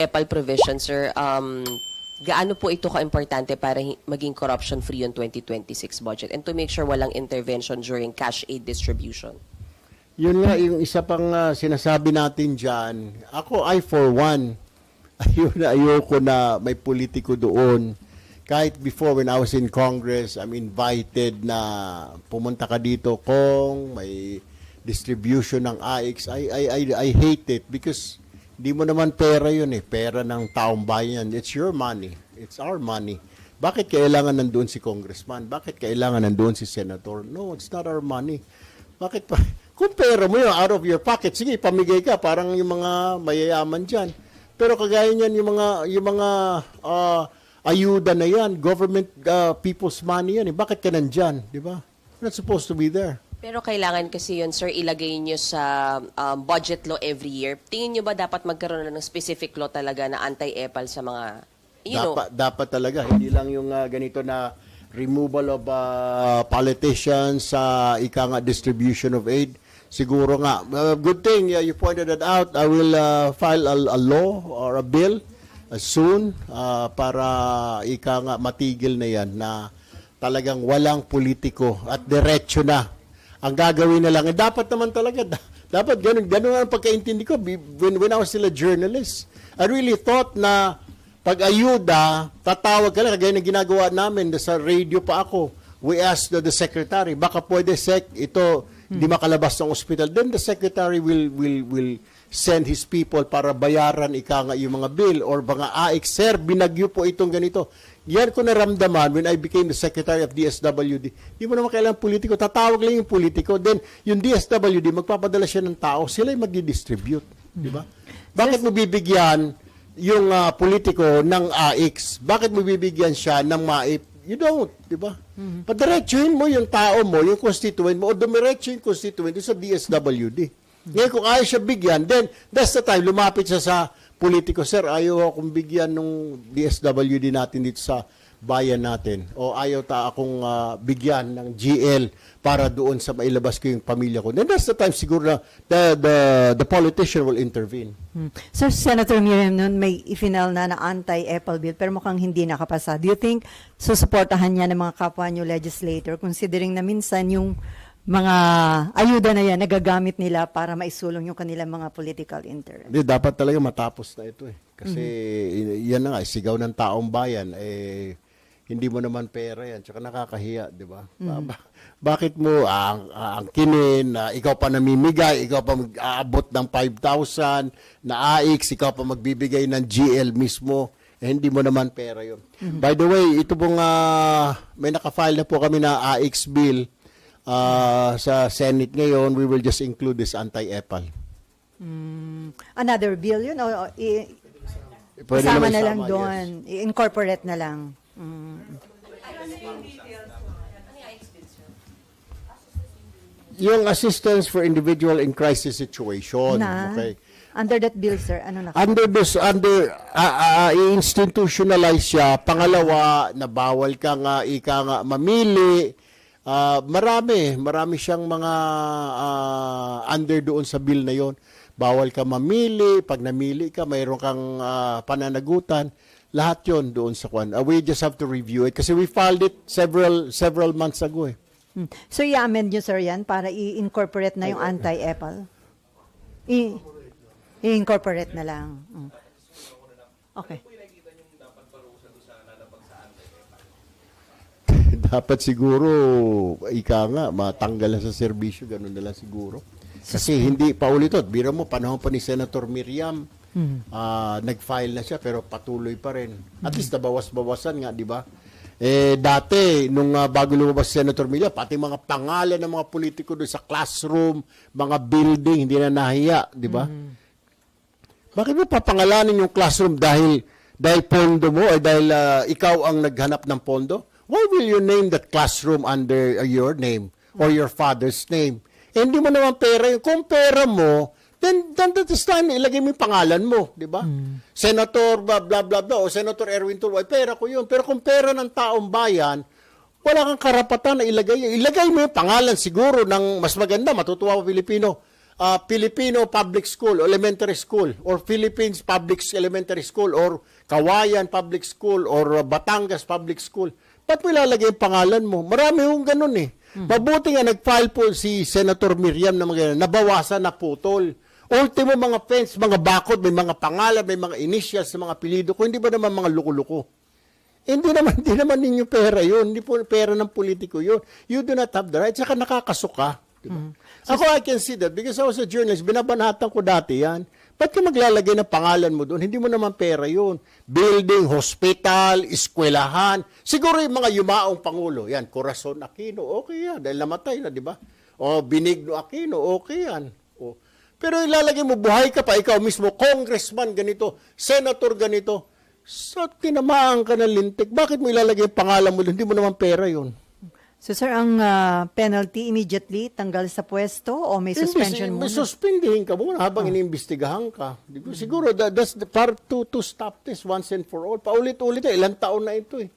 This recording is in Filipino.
EPAL provision, sir, gaano po ito ka-importante para maging corruption-free yung 2026 budget and to make sure walang intervention during cash aid distribution? Yun nga, yung isa pang sinasabi natin dyan, ako, I for one, ayoko na may politiko doon. Kahit before, when I was in Congress, I'm invited na pumunta ka dito kung may distribution ng AIX. I hate it because di mo naman pera yun eh. Pera ng taong bayan. It's your money. It's our money. Bakit kailangan nandoon si congressman? Bakit kailangan nandoon si senator? No, it's not our money. Bakit pa? Kung pera mo yun out of your pocket, sige, pamigay ka. Parang yung mga mayayaman dyan. Pero kagaya niyan, yung mga ayuda na yan, government, people's money yan. Eh. Bakit ka nandyan? Di ba? You're not supposed to be there. Pero kailangan kasi yun, sir, ilagay nyo sa budget law every year. Tingin nyo ba dapat magkaroon ng specific law talaga na anti-EPAL sa mga, Dapat talaga. Hindi lang yung ganito na removal of politicians sa distribution of aid. Siguro nga. Good thing you pointed that out. I will file a law or a bill soon para matigil na yan na talagang walang politiko at diretso na. Ang gagawin na lang, dapat naman talaga, dapat ganun ang pagkaintindi ko when I was still a journalist. I really thought na pag-ayuda, tatawag ka lang, kagaya na ginagawa namin, sa radio pa ako, we asked the secretary, baka pwede ito, di makalabas ng ospital. Then the secretary will send his people para bayaran yung mga bill or mga AIX. Sir, binagyo po itong ganito. Yan ko naramdaman when I became the secretary of DSWD. Di mo naman kailangan politiko. Tatawag lang yung politiko. Then, yung DSWD, magpapadala siya ng tao. Sila yung mag-distribute. Di ba? Bakit mo bibigyan yung politiko ng AIX? Bakit mo bibigyan siya ng MAIP? You don't. Di ba? Padiretsuhin mo yung tao mo, yung constituent mo, o dumiretso yung constituent sa DSWD. Ngayon, kung ayaw siya bigyan, then that's the time, lumapit siya sa politiko, sir, ayaw akong bigyan ng DSWD natin dito sa bayan natin. O ayaw akong bigyan ng GL para doon sa mailabas ko yung pamilya ko. Then that's the time siguro na the politician will intervene. Sir, Senator Miriam, noon may ifinal na anti-EPAL bill pero mukhang hindi nakapasa. Do you think susuportahan niya ng mga kapwa niyo legislator considering na minsan yung mga ayuda na yan nagagamit nila para maisulong yung kanilang mga political interest? Hindi, dapat talaga matapos na ito eh. Kasi yan na nga, sigaw ng taong bayan, hindi mo naman pera yan. Tsaka nakakahiya, di ba? Bakit mo angkinin, ikaw pa namimigay, ikaw pa mag-aabot ng 5,000 na AIX, ikaw pa magbibigay ng GL mismo, hindi mo naman pera yun. By the way, ito pong may nakafile na po kami na AIX bill sa Senate ngayon. We will just include this anti-EPAL. Another bill yun? O kasama na lang doon? Yes. I-incorporate na lang? Yung assistance for individual in crisis situation. Okay. Under that bill, sir, ano na? I-institutionalize siya. Pangalawa, na bawal ka nga, mamili. Marami siyang mga under doon sa bill na yon. Bawal ka mamili. Pag namili ka, mayroon kang pananagutan. Lahat yon doon sa kwan. We just have to review it kasi we filed it several months ago eh. So, i-amend nyo, sir, yan para i-incorporate na yung anti-EPAL? I-incorporate na lang. Okay. Dapat siguro, matanggal na sa serbisyo, ganun na lang siguro. Kasi hindi paulit-ulit. Biro mo, panahon pa ni Senator Miriam, nag-file na siya pero patuloy pa rin. At least nabawas-bawasan nga, di ba? Dati, nung bago lumabas si Senator Miriam, pati mga pangalan ng mga politiko doon sa classroom, mga building, hindi na nahiya, di ba? Bakit mo papangalanin yung classroom dahil pondo mo o dahil ikaw ang naghanap ng pondo? Why will you name that classroom under your name or your father's name? Hindi mo naman pera yun. Kung pera mo, then this time, ilagay mo yung pangalan mo, di ba? Senator blah, blah, blah, blah, o Senator Erwin Tulfo, pera ko yun. Pero kung pera ng taong bayan, wala kang karapatan na ilagay. Ilagay mo yung pangalan siguro ng mas maganda, matutuwa pa Pilipino. Filipino Public School, Elementary School, or Philippines Public Elementary School, or Kawayan Public School, or Batangas Public School. Ba't mo ilalagay yung pangalan mo? Marami hong ganun eh. Mabuti nga nag-file po si Senator Miriam na mga nabawasan na putol. Ultimo mga fence, mga bakod, may mga pangalan, may mga initials sa mga apelido ko, hindi ba naman mga luko-luko? Hindi naman ninyo pera yun. Hindi po pera ng politiko yun. You do not have the right. Saka nakakasuka. Diba? Ako, I can see that because I was a journalist. Binabanatan ko dati yan. Ba't ka maglalagay ng pangalan mo doon? Hindi mo naman pera yun. Building, hospital, eskwelahan. Siguro yung mga yumaong pangulo. Yan, Corazon Aquino, okay yan. Dahil namatay na, di ba? O Benigno Aquino, okay yan. O, pero ilalagay mo, buhay ka pa, ikaw mismo, congressman ganito, senator ganito. So, tinamaan ka ng lintik. Bakit mo ilalagay yung pangalan mo doon? Hindi mo naman pera yun. So sir, ang penalty immediately tanggal sa pwesto o may suspension muna? May suspendihin ka muna habang iniimbestigahan ka. Siguro, that's the part to stop this once and for all. Paulit-ulit, ilang taon na ito eh.